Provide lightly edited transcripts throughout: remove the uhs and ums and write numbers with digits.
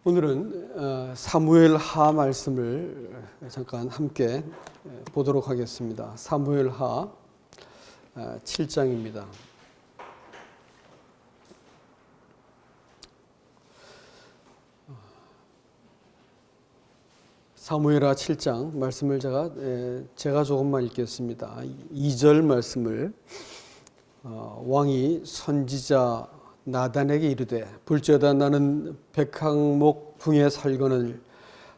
오늘은 사무엘 하 말씀을 잠깐 함께 보도록 하겠습니다. 사무엘 하 7장입니다. 사무엘 하 7장 말씀을 제가 조금만 읽겠습니다. 2절 말씀을 왕이 선지자 나단에게 이르되 볼지어다 나는 백항목 궁에 살거늘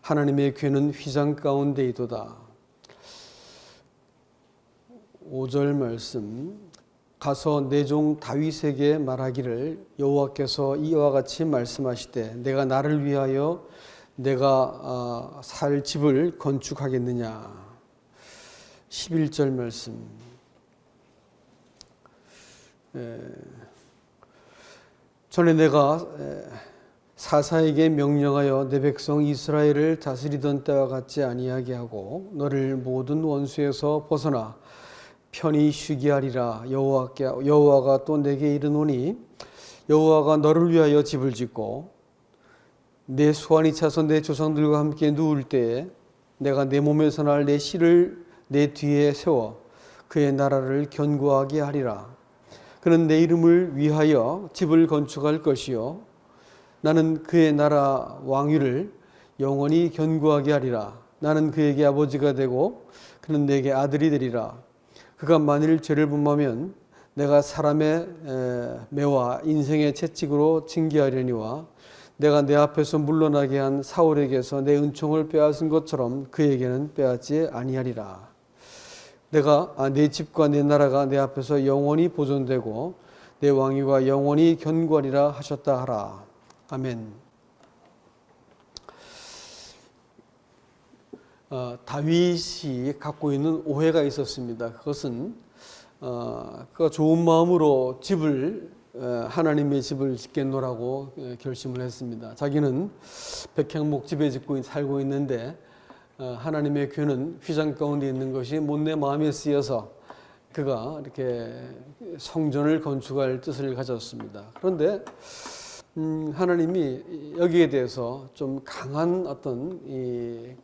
하나님의 괴는 휘장 가운데 있도다. 5절 말씀 가서 내 종 다윗에게 말하기를 여호와께서 이와 같이 말씀하시되 내가 나를 위하여 내가 살 집을 건축하겠느냐. 11절 말씀 전에 내가 사사에게 명령하여 내 백성 이스라엘을 다스리던 때와 같지 아니하게 하고 너를 모든 원수에서 벗어나 편히 쉬게 하리라. 여호와가 또 내게 이르노니 여호와가 너를 위하여 집을 짓고 내 수완이 차서 내 조상들과 함께 누울 때에 내가 내 몸에서 날 내 씨를 내 뒤에 세워 그의 나라를 견고하게 하리라. 그는 내 이름을 위하여 집을 건축할 것이요 나는 그의 나라 왕위를 영원히 견고하게 하리라. 나는 그에게 아버지가 되고 그는 내게 아들이 되리라. 그가 만일 죄를 범하면 내가 사람의 매와 인생의 채찍으로 징계하려니와 내가 내 앞에서 물러나게 한 사울에게서 내 은총을 빼앗은 것처럼 그에게는 빼앗지 아니하리라. 내가 내 집과 내 나라가 내 앞에서 영원히 보존되고 내 왕위가 영원히 견고하리라 하셨다 하라. 아멘. 다윗이 갖고 있는 오해가 있었습니다. 그것은 그가 좋은 마음으로 하나님의 집을 짓겠노라고 결심을 했습니다. 자기는 백향목 집에 살고 있는데 하나님의 괴는 휘장 가운데 있는 것이 못내 마음에 쓰여서 그가 이렇게 성전을 건축할 뜻을 가졌습니다. 그런데 하나님이 여기에 대해서 좀 강한 어떤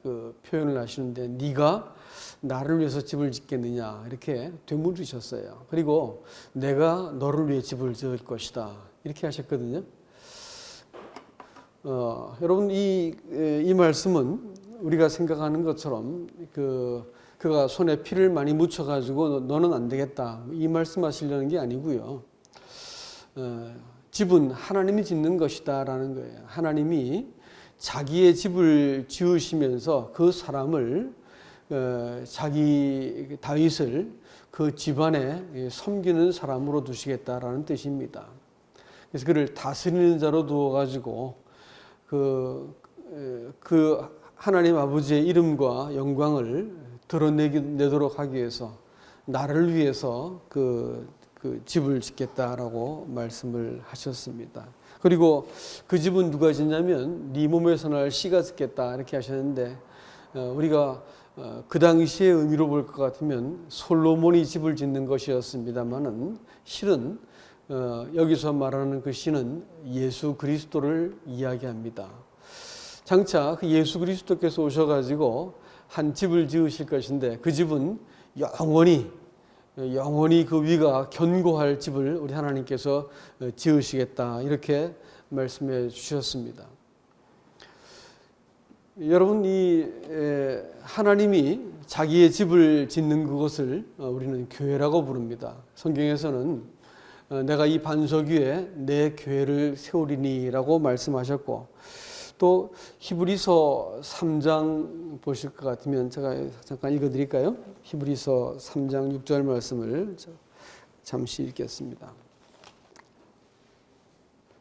그 표현을 하시는데 네가 나를 위해서 집을 짓겠느냐 이렇게 되물으셨어요. 그리고 내가 너를 위해 집을 지을 것이다 이렇게 하셨거든요. 여러분 이 말씀은 우리가 생각하는 것처럼 그가 손에 피를 많이 묻혀가지고 너는 안 되겠다 이 말씀하시려는 게 아니고요. 집은 하나님이 짓는 것이다 라는 거예요. 하나님이 자기의 집을 지으시면서 그 사람을 자기 다윗을 그 집안에 섬기는 사람으로 두시겠다라는 뜻입니다. 그래서 그를 다스리는 자로 두어가지고 그 하나님 아버지의 이름과 영광을 드러내도록 하기 위해서 나를 위해서 그 집을 짓겠다라고 말씀을 하셨습니다. 그리고 그 집은 누가 짓냐면 네 몸에서 날 씨가 짓겠다 이렇게 하셨는데 우리가 그 당시의 의미로 볼 것 같으면 솔로몬이 집을 짓는 것이었습니다만은 실은 여기서 말하는 그 씨는 예수 그리스도를 이야기합니다. 장차 그 예수 그리스도께서 오셔가지고 한 집을 지으실 것인데 그 집은 영원히 그 위가 견고할 집을 우리 하나님께서 지으시겠다 이렇게 말씀해 주셨습니다. 여러분 하나님이 자기의 집을 짓는 그것을 우리는 교회라고 부릅니다. 성경에서는 내가 이 반석 위에 내 교회를 세우리니라고 말씀하셨고 또 히브리서 3장 보실 것 같으면 제가 잠깐 읽어드릴까요? 히브리서 3장 6절 말씀을 잠시 읽겠습니다.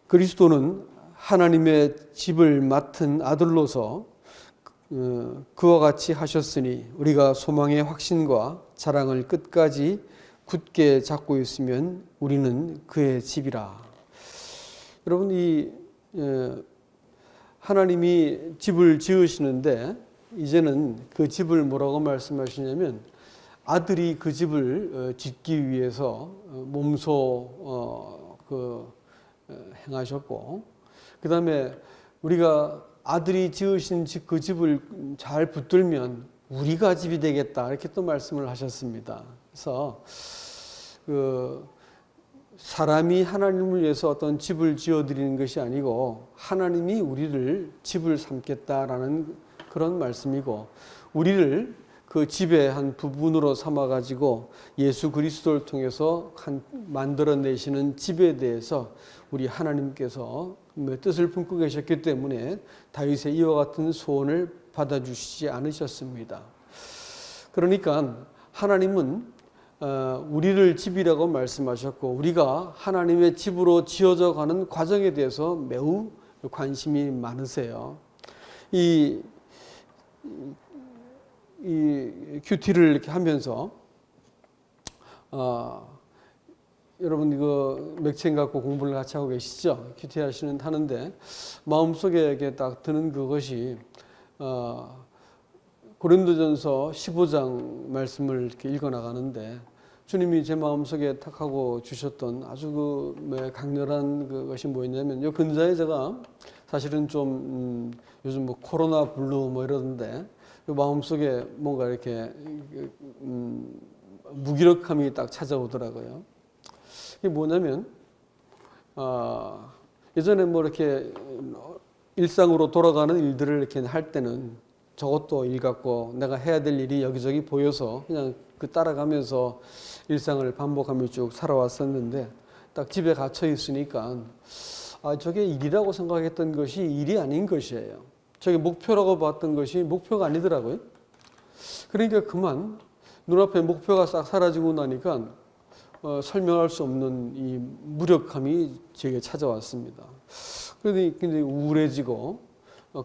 그리스도는 하나님의 집을 맡은 아들로서 그와 같이 하셨으니 우리가 소망의 확신과 자랑을 끝까지 굳게 잡고 있으면 우리는 그의 집이라. 여러분 하나님이 집을 지으시는데 이제는 그 집을 뭐라고 말씀하시냐면 아들이 그 집을 짓기 위해서 몸소 행하셨고 그 다음에 우리가 아들이 지으신 그 집을 잘 붙들면 우리가 집이 되겠다 이렇게 또 말씀을 하셨습니다. 그래서 그 사람이 하나님을 위해서 어떤 집을 지어드리는 것이 아니고 하나님이 우리를 집을 삼겠다라는 그런 말씀이고, 우리를 그 집의 한 부분으로 삼아가지고 예수 그리스도를 통해서 만들어내시는 집에 대해서 우리 하나님께서 뜻을 품고 계셨기 때문에 다윗의 이와 같은 소원을 받아주시지 않으셨습니다. 그러니까 하나님은 우리를 집이라고 말씀하셨고, 우리가 하나님의 집으로 지어져 가는 과정에 대해서 매우 관심이 많으세요. 이 큐티를 이렇게 하면서 여러분 이거 맥체인 갖고 공부를 같이 하고 계시죠? 큐티 하는데 마음속에 이렇게 딱 드는 그것이 고린도전서 15장 말씀을 이렇게 읽어 나가는데, 주님이 제 마음속에 탁 하고 주셨던 아주 강렬한 그것이 뭐였냐면, 요 근자에 제가 사실은 좀 요즘 뭐 코로나 블루 뭐 이러던데 요 마음속에 뭔가 이렇게 무기력함이 딱 찾아오더라고요. 이게 뭐냐면 예전에 뭐 이렇게 일상으로 돌아가는 일들을 이렇게 할 때는 저것도 일 같고 내가 해야 될 일이 여기저기 보여서 그냥 그 따라가면서 일상을 반복하며 쭉 살아왔었는데, 딱 집에 갇혀 있으니까 저게 일이라고 생각했던 것이 일이 아닌 것이에요. 저게 목표라고 봤던 것이 목표가 아니더라고요. 그러니까 그만 눈앞에 목표가 싹 사라지고 나니까 설명할 수 없는 이 무력함이 제게 찾아왔습니다. 그런데 굉장히 우울해지고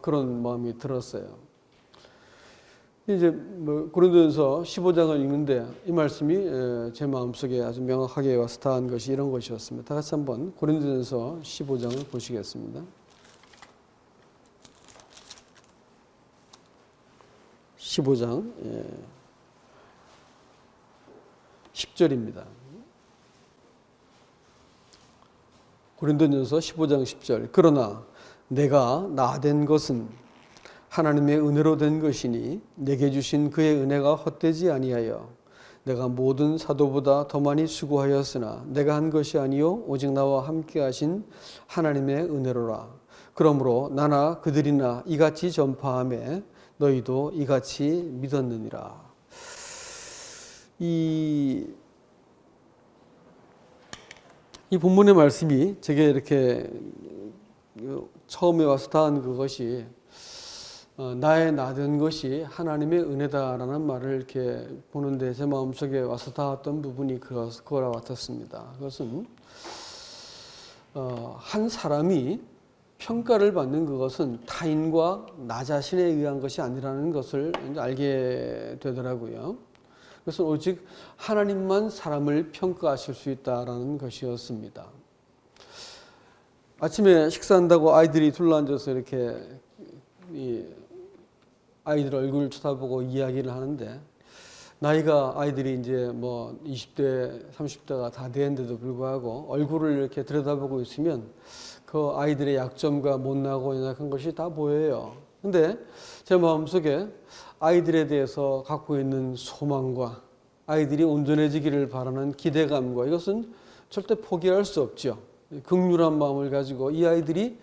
그런 마음이 들었어요. 이제 뭐 고린도전서 15장을 읽는데 이 말씀이 제 마음속에 아주 명확하게 와서 닿은 것이 이런 것이었습니다. 다 같이 한번 고린도전서 15장을 보시겠습니다. 15장 10절입니다. 고린도전서 15장 10절. 그러나 내가 나 된 것은 하나님의 은혜로 된 것이니 내게 주신 그의 은혜가 헛되지 아니하여 내가 모든 사도보다 더 많이 수고하였으나 내가 한 것이 아니요 오직 나와 함께 하신 하나님의 은혜로라. 그러므로 나나 그들이나 이같이 전파하며 너희도 이같이 믿었느니라. 이 본문의 말씀이 제게 이렇게 처음에 와서 닿은 그것이 나의 나 된 것이 하나님의 은혜다라는 말을 이렇게 보는데 제 마음속에 와서 닿았던 부분이 그거와 같았습니다. 그것은 한 사람이 평가를 받는 그것은 타인과 나 자신에 의한 것이 아니라는 것을 알게 되더라고요. 그것은 오직 하나님만 사람을 평가하실 수 있다라는 것이었습니다. 아침에 식사한다고 아이들이 둘러앉아서 이렇게 아이들 얼굴을 쳐다보고 이야기를 하는데, 나이가 아이들이 이제 뭐 20대, 30대가 다 되는데도 불구하고 얼굴을 이렇게 들여다보고 있으면 그 아이들의 약점과 못나고 연약한 것이 다 보여요. 근데 제 마음속에 아이들에 대해서 갖고 있는 소망과 아이들이 온전해지기를 바라는 기대감과, 이것은 절대 포기할 수 없죠. 긍휼한 마음을 가지고 이 아이들이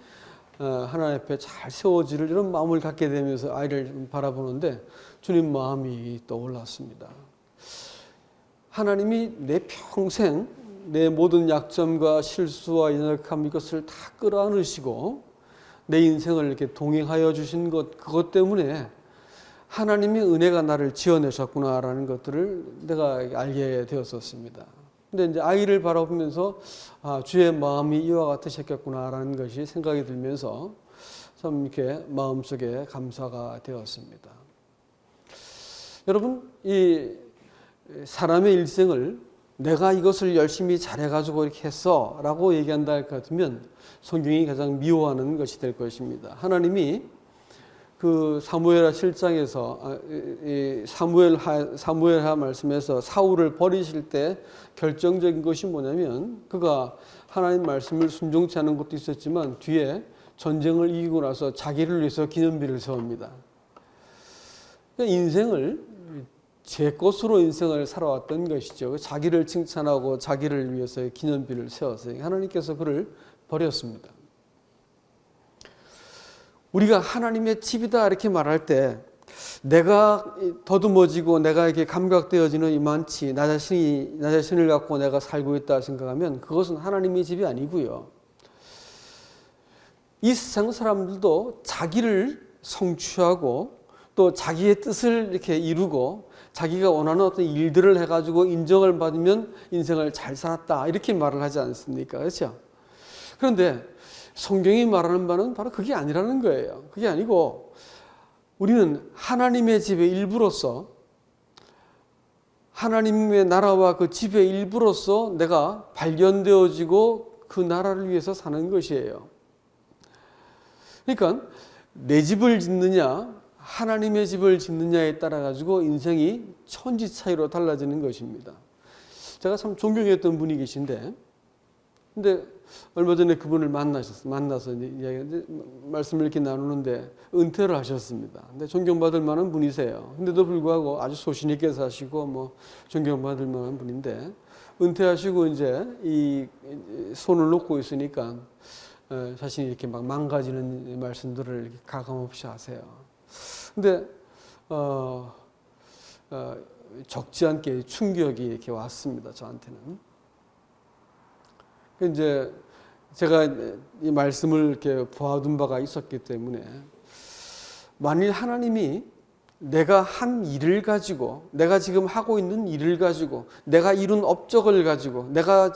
하나님 앞에 잘 세워지를 이런 마음을 갖게 되면서 아이를 바라보는데 주님 마음이 떠올랐습니다. 하나님이 내 평생 내 모든 약점과 실수와 연약함 이것을 다 끌어안으시고 내 인생을 이렇게 동행하여 주신 그것 때문에 하나님의 은혜가 나를 지어내셨구나라는 것들을 내가 알게 되었었습니다. 근데 이제 아이를 바라보면서 주의 마음이 이와 같으셨겠구나라는 것이 생각이 들면서 참 이렇게 마음속에 감사가 되었습니다. 여러분, 이 사람의 일생을 내가 이것을 열심히 잘해가지고 이렇게 했어 라고 얘기한다 할 것 같으면 성경이 가장 미워하는 것이 될 것입니다. 하나님이 그 사무엘하 7장에서 사무엘하 말씀에서 사울을 버리실 때 결정적인 것이 뭐냐면, 그가 하나님 말씀을 순종치 않은 것도 있었지만 뒤에 전쟁을 이기고 나서 자기를 위해서 기념비를 세웁니다. 그러니까 인생을 제 것으로 인생을 살아왔던 것이죠. 자기를 칭찬하고 자기를 위해서 기념비를 세웠어요. 하나님께서 그를 버렸습니다. 우리가 하나님의 집이다 이렇게 말할 때 내가 더듬어지고 내가 이렇게 감각되어지는 이만치 나 자신을 갖고 내가 살고 있다 생각하면 그것은 하나님의 집이 아니고요. 이 세상 사람들도 자기를 성취하고 또 자기의 뜻을 이렇게 이루고 자기가 원하는 어떤 일들을 해가지고 인정을 받으면 인생을 잘 살았다 이렇게 말을 하지 않습니까? 그렇죠? 그런데 성경이 말하는 바는 바로 그게 아니라는 거예요. 그게 아니고 우리는 하나님의 집의 일부로서 하나님의 나라와 그 집의 일부로서 내가 발견되어지고 그 나라를 위해서 사는 것이에요. 그러니까 내 집을 짓느냐 하나님의 집을 짓느냐에 따라 가지고 인생이 천지 차이로 달라지는 것입니다. 제가 참 존경했던 분이 계신데 근데 얼마 전에 그분을 만나서 말씀을 이렇게 나누는데 은퇴를 하셨습니다. 근데 존경받을 만한 분이세요. 근데도 불구하고 아주 소신 있게 사시고 뭐 존경받을 만한 분인데 은퇴하시고 이제 이 손을 놓고 있으니까 자신이 이렇게 막 망가지는 말씀들을 이렇게 가감없이 하세요. 근데 적지 않게 충격이 이렇게 왔습니다. 저한테는. 이제 제가 이 말씀을 이렇게 보아둔 바가 있었기 때문에 만일 하나님이 내가 한 일을 가지고 내가 지금 하고 있는 일을 가지고 내가 이룬 업적을 가지고 내가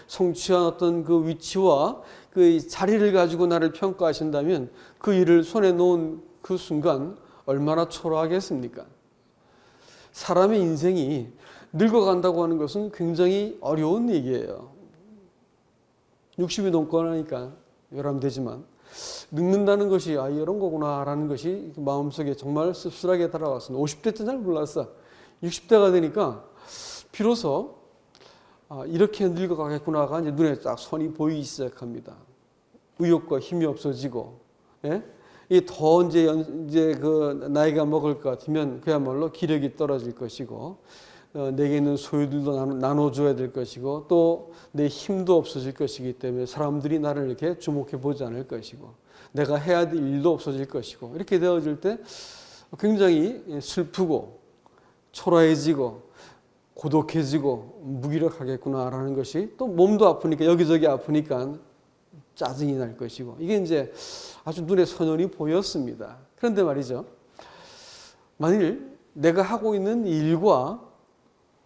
성취한 어떤 그 위치와 그 자리를 가지고 나를 평가하신다면 그 일을 손에 놓은 그 순간 얼마나 초라하겠습니까? 사람의 인생이 늙어간다고 하는 것은 굉장히 어려운 얘기예요. 60이 넘고 나니까 열람되지만 늙는다는 것이 이런 거구나라는 것이 마음속에 정말 씁쓸하게 다가왔습니다. 50대 때 잘 몰랐어. 60대가 되니까 비로소 이렇게 늙어가겠구나가 이제 눈에 딱 선이 보이기 시작합니다. 의욕과 힘이 없어지고, 예? 이 더 이제 그 나이가 먹을 것 같으면 그야말로 기력이 떨어질 것이고, 내게 있는 소유들도 나눠줘야 될 것이고 또 내 힘도 없어질 것이기 때문에 사람들이 나를 이렇게 주목해 보지 않을 것이고 내가 해야 될 일도 없어질 것이고 이렇게 되어질 때 굉장히 슬프고 초라해지고 고독해지고 무기력하겠구나라는 것이 또 몸도 아프니까 여기저기 아프니까 짜증이 날 것이고 이게 이제 아주 눈에 선연히 보였습니다. 그런데 말이죠. 만일 내가 하고 있는 일과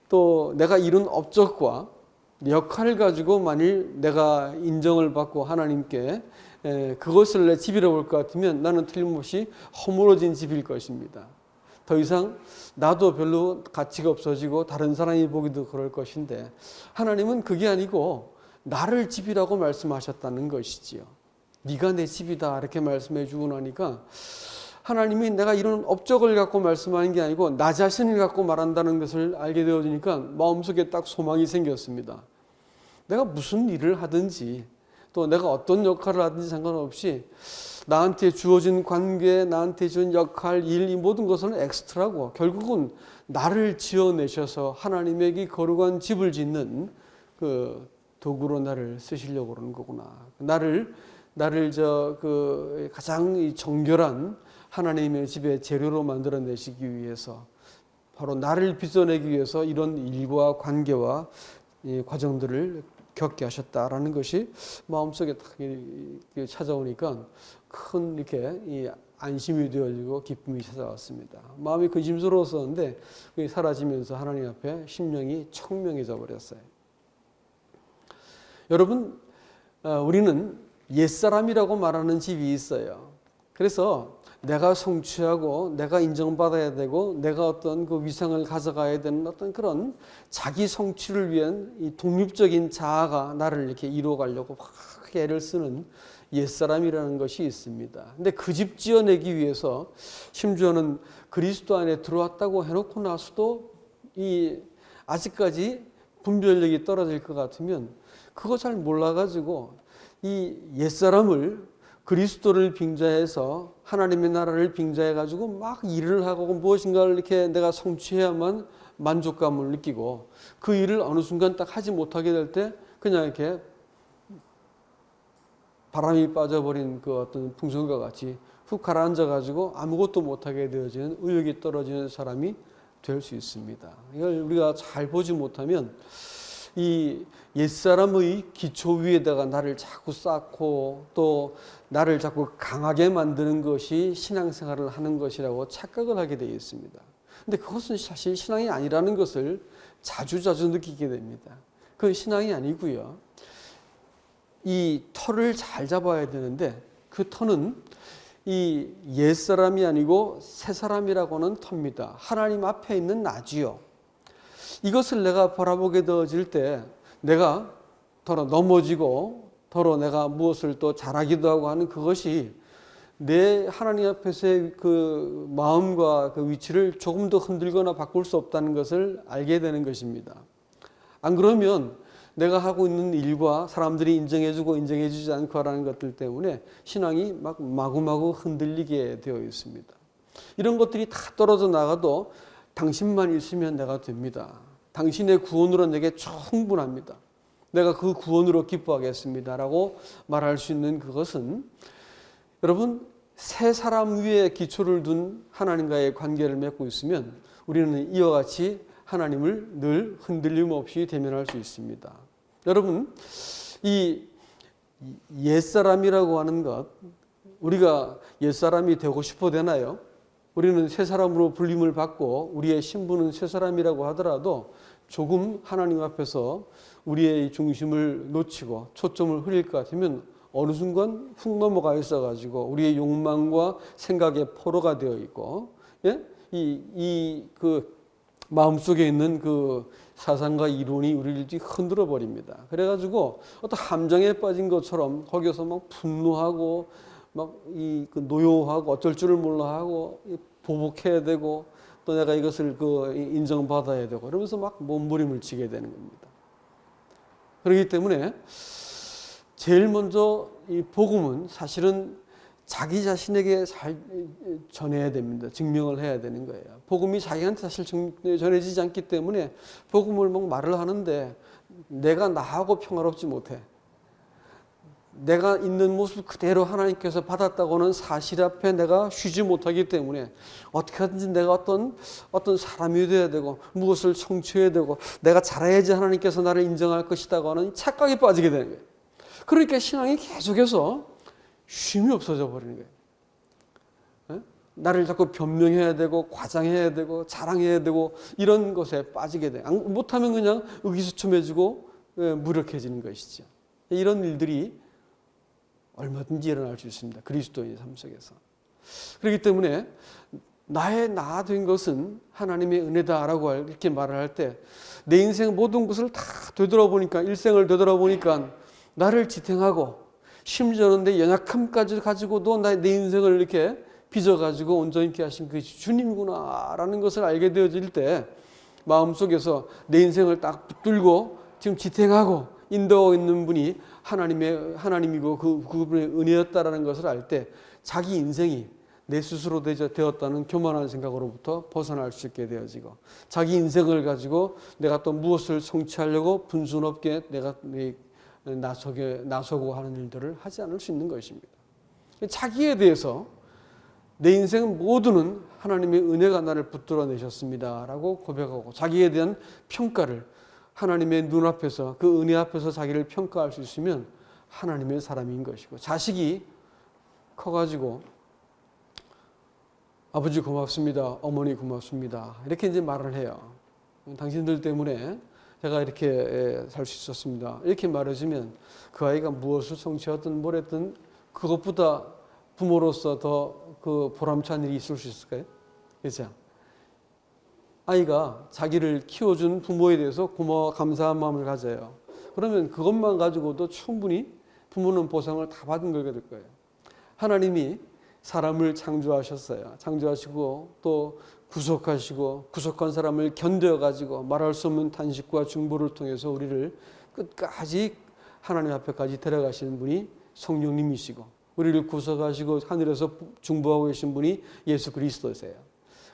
또 내가 이룬 업적과 역할을 가지고 만일 내가 인정을 받고 하나님께 그것을 내 집이라고 볼 것 같으면 나는 틀림없이 허물어진 집일 것입니다. 더 이상 나도 별로 가치가 없어지고 다른 사람이 보기도 그럴 것인데 하나님은 그게 아니고 나를 집이라고 말씀하셨다는 것이지요. 네가 내 집이다 이렇게 말씀해 주고 나니까 하나님이 내가 이런 업적을 갖고 말씀하는 게 아니고 나 자신을 갖고 말한다는 것을 알게 되어지니까 마음속에 딱 소망이 생겼습니다. 내가 무슨 일을 하든지 또 내가 어떤 역할을 하든지 상관없이 나한테 주어진 관계, 나한테 준 역할, 일, 이 모든 것은 엑스트라고 결국은 나를 지어내셔서 하나님에게 거룩한 집을 짓는 그 도구로 나를 쓰시려고 그러는 거구나. 나를 가장 정결한 하나님의 집의 재료로 만들어내시기 위해서 바로 나를 빚어내기 위해서 이런 일과 관계와 이 과정들을 겪게 하셨다라는 것이 마음속에 딱 찾아오니까 큰 이렇게 이 안심이 되어지고 기쁨이 찾아왔습니다. 마음이 근심스러웠었는데 그게 사라지면서 하나님 앞에 심령이 청명해져 버렸어요. 여러분, 우리는 옛사람이라고 말하는 집이 있어요. 그래서 내가 성취하고 내가 인정받아야 되고 내가 어떤 그 위상을 가져가야 되는 어떤 그런 자기 성취를 위한 이 독립적인 자아가 나를 이렇게 이루어가려고 막 애를 쓰는 옛사람이라는 것이 있습니다. 근데 그 집 지어내기 위해서 심지어는 그리스도 안에 들어왔다고 해놓고 나서도 이 아직까지 분별력이 떨어질 것 같으면 그거 잘 몰라가지고 이 옛사람을 그리스도를 빙자해서 하나님의 나라를 빙자해가지고 막 일을 하고 무엇인가를 이렇게 내가 성취해야만 만족감을 느끼고 그 일을 어느 순간 딱 하지 못하게 될 때 그냥 이렇게 바람이 빠져버린 그 어떤 풍선과 같이 훅 가라앉아가지고 아무것도 못하게 되어지는 의욕이 떨어지는 사람이 될 수 있습니다. 이걸 우리가 잘 보지 못하면 이 옛사람의 기초 위에다가 나를 자꾸 쌓고 또 나를 자꾸 강하게 만드는 것이 신앙생활을 하는 것이라고 착각을 하게 되어 있습니다. 근데 그것은 사실 신앙이 아니라는 것을 자주자주 느끼게 됩니다. 그건 신앙이 아니고요. 이 터를 잘 잡아야 되는데 그 터는 이 옛사람이 아니고 새사람이라고는 터입니다. 하나님 앞에 있는 나지요. 이것을 내가 바라보게 되어질 때 내가 더러 넘어지고 더러 내가 무엇을 또 잘하기도 하고 하는 그것이 내 하나님 앞에서의 그 마음과 그 위치를 조금 더 흔들거나 바꿀 수 없다는 것을 알게 되는 것입니다. 안 그러면 내가 하고 있는 일과 사람들이 인정해주고 인정해주지 않고 하라는 것들 때문에 신앙이 막 마구마구 흔들리게 되어 있습니다. 이런 것들이 다 떨어져 나가도 당신만 있으면 내가 됩니다. 당신의 구원으로 내게 충분합니다. 내가 그 구원으로 기뻐하겠습니다. 라고 말할 수 있는 그것은 여러분 새 사람 위에 기초를 둔 하나님과의 관계를 맺고 있으면 우리는 이와 같이 하나님을 늘 흔들림 없이 대면할 수 있습니다. 여러분 이 옛사람이라고 하는 것 우리가 옛사람이 되고 싶어 되나요? 우리는 새 사람으로 불림을 받고 우리의 신분은 새 사람이라고 하더라도 조금 하나님 앞에서 우리의 중심을 놓치고 초점을 흐릴 것 같으면 어느 순간 훅 넘어가 있어가지고 우리의 욕망과 생각의 포로가 되어 있고, 예? 그 마음속에 있는 그 사상과 이론이 우리를 흔들어 버립니다. 그래가지고 어떤 함정에 빠진 것처럼 거기서 막 분노하고 막 그 노여워하고 어쩔 줄을 몰라 하고 보복해야 되고 또 내가 이것을 그 인정받아야 되고 그러면서 막 몸부림을 치게 되는 겁니다. 그렇기 때문에 제일 먼저 이 복음은 사실은 자기 자신에게 잘 전해야 됩니다. 증명을 해야 되는 거예요. 복음이 자기한테 사실 전해지지 않기 때문에 복음을 막 말을 하는데 내가 나하고 평화롭지 못해. 내가 있는 모습 그대로 하나님께서 받았다고는 사실 앞에 내가 쉬지 못하기 때문에 어떻게 하든지 내가 어떤 사람이 돼야 되고 무엇을 성취해야 되고 내가 잘해야지 하나님께서 나를 인정할 것이다고 하는 착각에 빠지게 되는 거예요. 그러니까 신앙이 계속해서 쉼이 없어져 버리는 거예요. 나를 자꾸 변명해야 되고 과장해야 되고 자랑해야 되고 이런 것에 빠지게 돼요. 못하면 그냥 의기소침해지고 무력해지는 것이죠. 이런 일들이 얼마든지 일어날 수 있습니다. 그리스도인의 삶 속에서. 그렇기 때문에 나의 나 된 것은 하나님의 은혜다라고 이렇게 말을 할 때 내 인생 모든 것을 다 되돌아보니까 일생을 되돌아보니까 나를 지탱하고 심지어는 내 연약함까지 가지고도 내 인생을 이렇게 빚어가지고 온전히 있게 하신 그것이 주님구나라는 것을 알게 되어질 때 마음속에서 내 인생을 딱 붙들고 지금 지탱하고 인도하고 있는 분이 하나님이고 그분의 은혜였다라는 것을 알 때 자기 인생이 내 스스로 되었다는 교만한 생각으로부터 벗어날 수 있게 되어지고 자기 인생을 가지고 내가 또 무엇을 성취하려고 분순없게 내가 나서고 하는 일들을 하지 않을 수 있는 것입니다. 자기에 대해서 내 인생 모두는 하나님의 은혜가 나를 붙들어 내셨습니다 라고 고백하고 자기에 대한 평가를 하나님의 눈앞에서 그 은혜 앞에서 자기를 평가할 수 있으면 하나님의 사람인 것이고 자식이 커가지고 아버지 고맙습니다. 어머니 고맙습니다. 이렇게 이제 말을 해요. 당신들 때문에 제가 이렇게 살 수 있었습니다. 이렇게 말해주면 그 아이가 무엇을 성취하든 뭘 했든 그것보다 부모로서 더 그 보람찬 일이 있을 수 있을까요? 그렇죠? 아이가 자기를 키워준 부모에 대해서 고마워 감사한 마음을 가져요. 그러면 그것만 가지고도 충분히 부모는 보상을 다 받은 거게 될 거예요. 하나님이 사람을 창조하셨어요. 창조하시고 또 구속하시고 구속한 사람을 견뎌가지고 말할 수 없는 탄식과 중보를 통해서 우리를 끝까지 하나님 앞에까지 데려가시는 분이 성령님이시고 우리를 구속하시고 하늘에서 중보하고 계신 분이 예수 그리스도세요.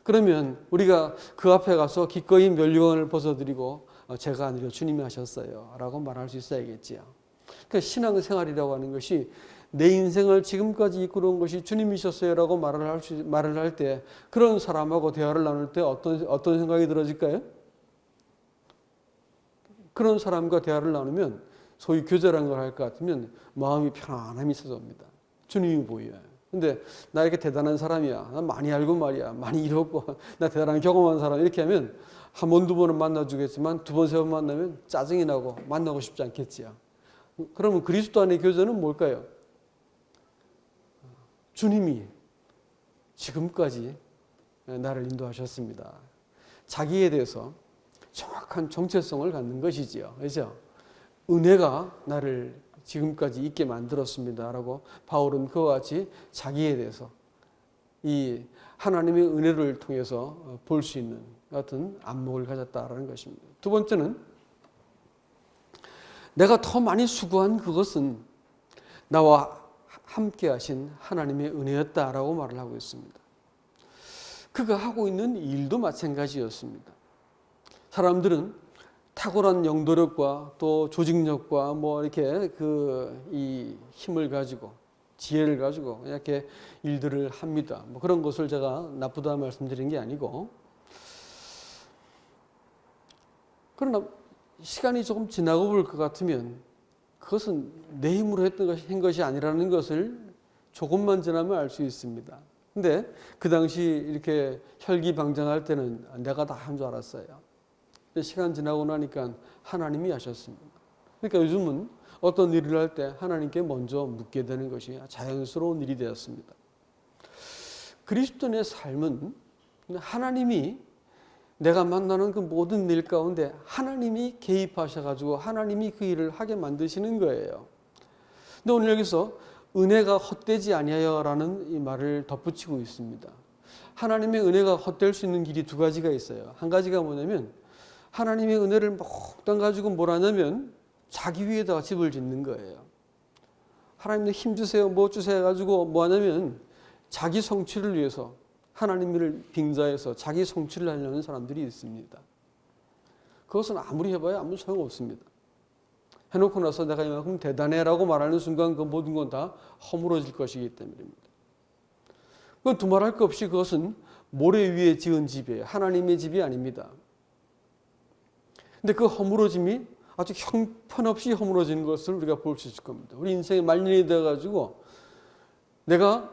그러면 우리가 그 앞에 가서 기꺼이 면류관을 벗어드리고 제가 아니라 주님이 하셨어요 라고 말할 수 있어야겠지요. 그러니까 신앙생활이라고 하는 것이 내 인생을 지금까지 이끌어온 것이 주님이셨어요 라고 말을 할 때 그런 사람하고 대화를 나눌 때 어떤 생각이 들어질까요? 그런 사람과 대화를 나누면 소위 교제라는 걸 할 것 같으면 마음이 편안함이 있어서 옵니다. 주님이 보여요. 근데 나 이렇게 대단한 사람이야. 나 많이 알고 말이야. 많이 이뤘고 나 대단한 경험한 사람 이렇게 하면 한 번, 두 번은 만나주겠지만 두 번, 세 번 만나면 짜증이 나고 만나고 싶지 않겠지요. 그러면 그리스도 안의 교제는 뭘까요? 주님이 지금까지 나를 인도하셨습니다. 자기에 대해서 정확한 정체성을 갖는 것이지요. 그렇죠? 은혜가 나를 지금까지 있게 만들었습니다. 라고 바울은 그와 같이 자기에 대해서 이 하나님의 은혜를 통해서 볼 수 있는 같은 안목을 가졌다라는 것입니다. 두 번째는 내가 더 많이 수고한 그것은 나와 함께 하신 하나님의 은혜였다라고 말을 하고 있습니다. 그가 하고 있는 일도 마찬가지였습니다. 사람들은 탁월한 영도력과 또 조직력과 뭐 이렇게 이 힘을 가지고 지혜를 가지고 이렇게 일들을 합니다. 뭐 그런 것을 제가 나쁘다 말씀드린 게 아니고, 그러나 시간이 조금 지나고 볼 것 같으면 그것은 내 힘으로 한 것이 아니라는 것을 조금만 지나면 알 수 있습니다. 근데 그 당시 이렇게 혈기방장할 때는 내가 다 한 줄 알았어요. 근데 시간 지나고 나니까 하나님이 하셨습니다. 그러니까 요즘은 어떤 일을 할 때 하나님께 먼저 묻게 되는 것이 자연스러운 일이 되었습니다. 그리스도인의 삶은 하나님이 내가 만나는 그 모든 일 가운데 하나님이 개입하셔가지고 하나님이 그 일을 하게 만드시는 거예요. 근데 오늘 여기서 은혜가 헛되지 아니하여라는 이 말을 덧붙이고 있습니다. 하나님의 은혜가 헛될 수 있는 길이 두 가지가 있어요. 한 가지가 뭐냐면 하나님의 은혜를 몽땅 가지고 뭘 하냐면 자기 위에다가 집을 짓는 거예요. 하나님의 힘 주세요, 뭐 주세요 해가지고 뭐 하냐면 자기 성취를 위해서 하나님을 빙자해서 자기 성취를 하려는 사람들이 있습니다. 그것은 아무리 해봐야 아무 소용없습니다. 해놓고 나서 내가 이만큼 대단해라고 말하는 순간 그 모든 건 다 허물어질 것이기 때문입니다. 그건 두말할 것 없이 그것은 모래 위에 지은 집이에요. 하나님의 집이 아닙니다. 근데 그 허물어짐이 아주 형편없이 허물어지는 것을 우리가 볼 수 있을 겁니다. 우리 인생의 말년이 되어가지고 내가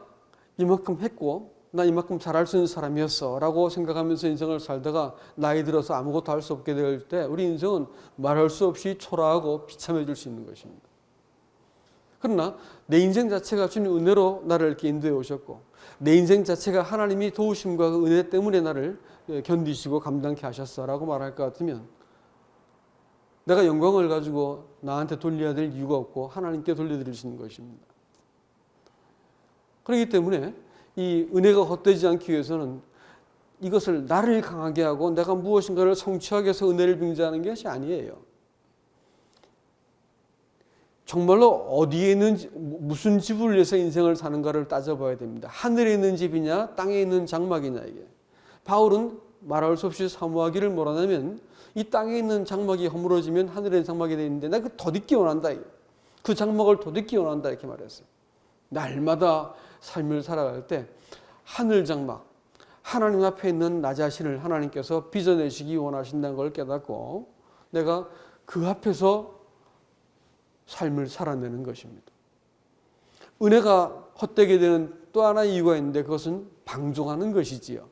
이만큼 했고 나 이만큼 잘할 수 있는 사람이었어 라고 생각하면서 인생을 살다가 나이 들어서 아무것도 할 수 없게 될 때 우리 인생은 말할 수 없이 초라하고 비참해질 수 있는 것입니다. 그러나 내 인생 자체가 주님 은혜로 나를 이렇게 인도해 오셨고 내 인생 자체가 하나님이 도우심과 그 은혜 때문에 나를 견디시고 감당케 하셨어 라고 말할 것 같으면 내가 영광을 가지고 나한테 돌려야 될 이유가 없고 하나님께 돌려드릴 수 있는 것입니다. 그렇기 때문에 이 은혜가 헛되지 않기 위해서는 이것을 나를 강하게 하고 내가 무엇인가를 성취하기 위해서 은혜를 빙자하는 것이 아니에요. 정말로 어디에 있는 무슨 집을 위해서 인생을 사는가를 따져봐야 됩니다. 하늘에 있는 집이냐 땅에 있는 장막이냐 이게. 바울은 말할 수 없이 사모하기를 뭐라냐면 이 땅에 있는 장막이 허물어지면 하늘에 있는 장막이 되어 있는데 나 그 덧입기 원한다. 그 장막을 덧입기 원한다 이렇게 말했어요. 날마다 삶을 살아갈 때 하늘 장막, 하나님 앞에 있는 나 자신을 하나님께서 빚어내시기 원하신다는 걸 깨닫고 내가 그 앞에서 삶을 살아내는 것입니다. 은혜가 헛되게 되는 또 하나의 이유가 있는데 그것은 방종하는 것이지요.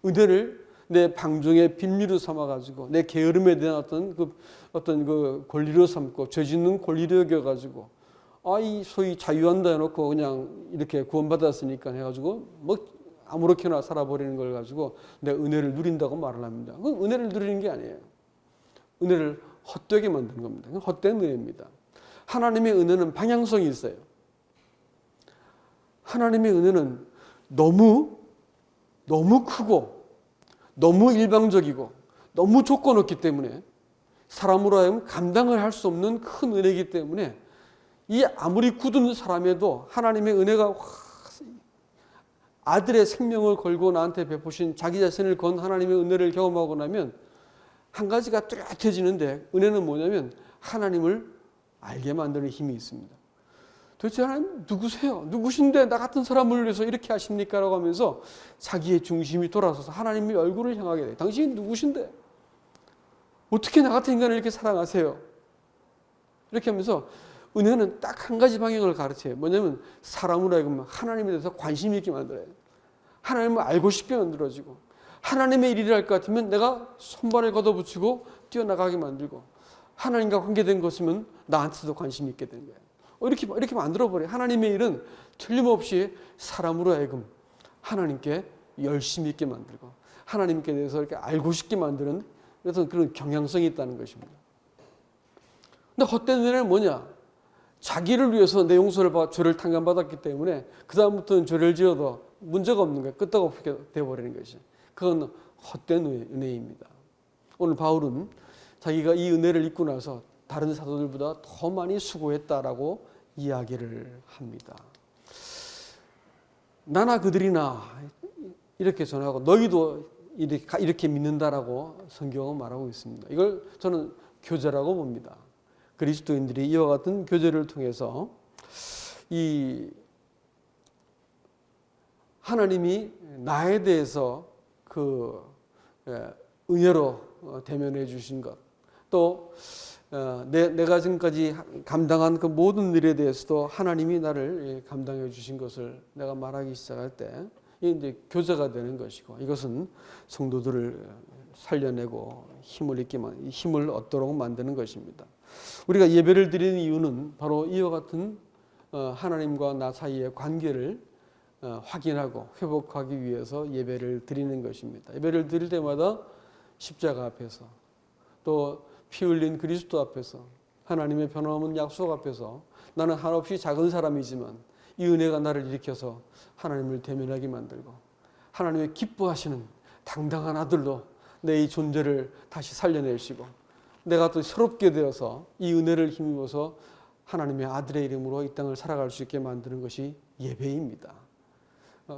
은혜를 내 방종의 빌미로 삼아가지고 내 게으름에 대한 어떤 그 권리로 삼고 죄 짓는 권리로 여겨가지고 이 소위 자유한다 해놓고 그냥 이렇게 구원받았으니까 해가지고 뭐 아무렇게나 살아버리는 걸 가지고 내 은혜를 누린다고 말을 합니다. 그건 은혜를 누리는 게 아니에요. 은혜를 헛되게 만드는 겁니다. 헛된 은혜입니다. 하나님의 은혜는 방향성이 있어요. 하나님의 은혜는 너무 크고 너무 일방적이고 너무 조건 없기 때문에 사람으로 하여금 감당을 할 수 없는 큰 은혜이기 때문에 이 아무리 굳은 사람에도 하나님의 은혜가 아들의 생명을 걸고 나한테 베푸신 자기 자신을 건 하나님의 은혜를 경험하고 나면 한 가지가 뚜렷해지는데, 은혜는 뭐냐면 하나님을 알게 만드는 힘이 있습니다. 도대체 하나님 누구세요? 누구신데 나 같은 사람을 위해서 이렇게 하십니까? 라고 하면서 자기의 중심이 돌아서서 하나님의 얼굴을 향하게 돼요. 당신이 누구신데? 어떻게 나 같은 인간을 이렇게 사랑하세요? 이렇게 하면서 은혜는 딱 한 가지 방향을 가르쳐요. 뭐냐면 사람으로 하여금 하나님에 대해서 관심 있게 만들어요. 하나님을 알고 싶게 만들어지고, 하나님의 일이라 할 것 같으면 내가 손발을 걷어붙이고 뛰어나가게 만들고, 하나님과 관계된 것이면 나한테도 관심이 있게 되는 거예요. 이렇게 만들어버려요. 하나님의 일은 틀림없이 사람으로 하여금 하나님께 열심히 있게 만들고, 하나님께 대해서 이렇게 알고 싶게 만드는 그런 경향성이 있다는 것입니다. 근데 헛된 은혜는 뭐냐? 자기를 위해서 내 용서를 받아 죄를 탕감받았기 때문에 그 다음부터는 죄를 지어도 문제가 없는 거예요. 끄떡없게 되어버리는 것이. 그건 헛된 은혜입니다. 오늘 바울은 자기가 이 은혜를 입고 나서 다른 사도들보다 더 많이 수고했다라고 이야기를 합니다. 나나 그들이나 이렇게 전하고 너희도 이렇게 믿는다라고 성경은 말하고 있습니다. 이걸 저는 교제라고 봅니다. 그리스도인들이 이와 같은 교제를 통해서 이 하나님이 나에 대해서 그 은혜로 대면해 주신 것, 또 내가 지금까지 감당한 그 모든 일에 대해서도 하나님이 나를 감당해 주신 것을 내가 말하기 시작할 때 이제 교제가 되는 것이고, 이것은 성도들을 살려내고 힘을 얻도록 만드는 것입니다. 우리가 예배를 드리는 이유는 바로 이와 같은 하나님과 나 사이의 관계를 확인하고 회복하기 위해서 예배를 드리는 것입니다. 예배를 드릴 때마다 십자가 앞에서, 또 피 흘린 그리스도 앞에서, 하나님의 변함없는 약속 앞에서 나는 한없이 작은 사람이지만 이 은혜가 나를 일으켜서 하나님을 대면하게 만들고, 하나님의 기뻐하시는 당당한 아들로 내 이 존재를 다시 살려내시고, 내가 또 새롭게 되어서 이 은혜를 힘입어서 하나님의 아들의 이름으로 이 땅을 살아갈 수 있게 만드는 것이 예배입니다.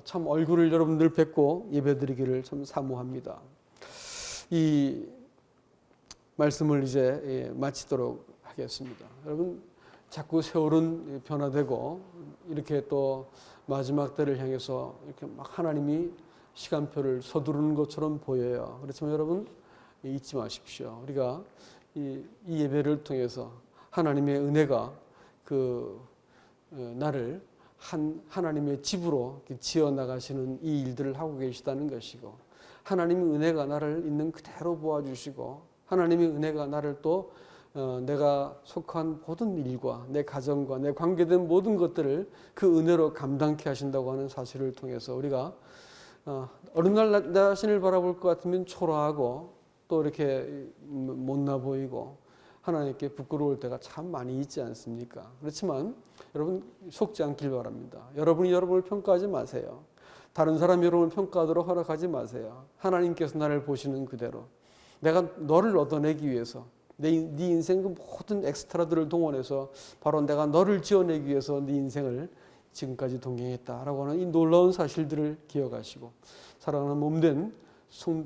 참 얼굴을 여러분들 뵙고 예배드리기를 참 사모합니다. 이 말씀을 이제 마치도록 하겠습니다. 여러분, 자꾸 세월은 변화되고 이렇게 또 마지막 때를 향해서 이렇게 막 하나님이 시간표를 서두르는 것처럼 보여요. 그렇지만 여러분 잊지 마십시오. 우리가 이 예배를 통해서 하나님의 은혜가 나를 하나님의 집으로 지어 나가시는 이 일들을 하고 계시다는 것이고, 하나님의 은혜가 나를 있는 그대로 보아주시고, 하나님의 은혜가 나를 또 내가 속한 모든 일과 내 가정과 내 관계된 모든 것들을 그 은혜로 감당케 하신다고 하는 사실을 통해서 우리가 어느 날 나 자신을 바라볼 것 같으면 초라하고 또 이렇게 못나 보이고 하나님께 부끄러울 때가 참 많이 있지 않습니까? 그렇지만 여러분 속지 않길 바랍니다. 여러분이 여러분을 평가하지 마세요. 다른 사람이 여러분을 평가하도록 허락하지 마세요. 하나님께서 나를 보시는 그대로 내가 너를 얻어내기 위해서 네 인생 그 모든 엑스트라들을 동원해서 바로 내가 너를 지어내기 위해서 네 인생을 지금까지 동행했다라고 하는 이 놀라운 사실들을 기억하시고, 사랑하는 몸된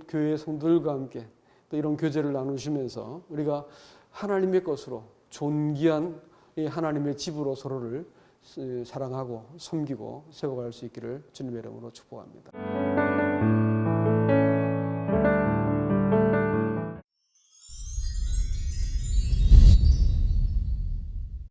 교회 성도들과 함께 또 이런 교제를 나누시면서 우리가 하나님의 것으로 존귀한 이 하나님의 집으로 서로를 사랑하고 섬기고 세워갈 수 있기를 주님의 이름으로 축복합니다.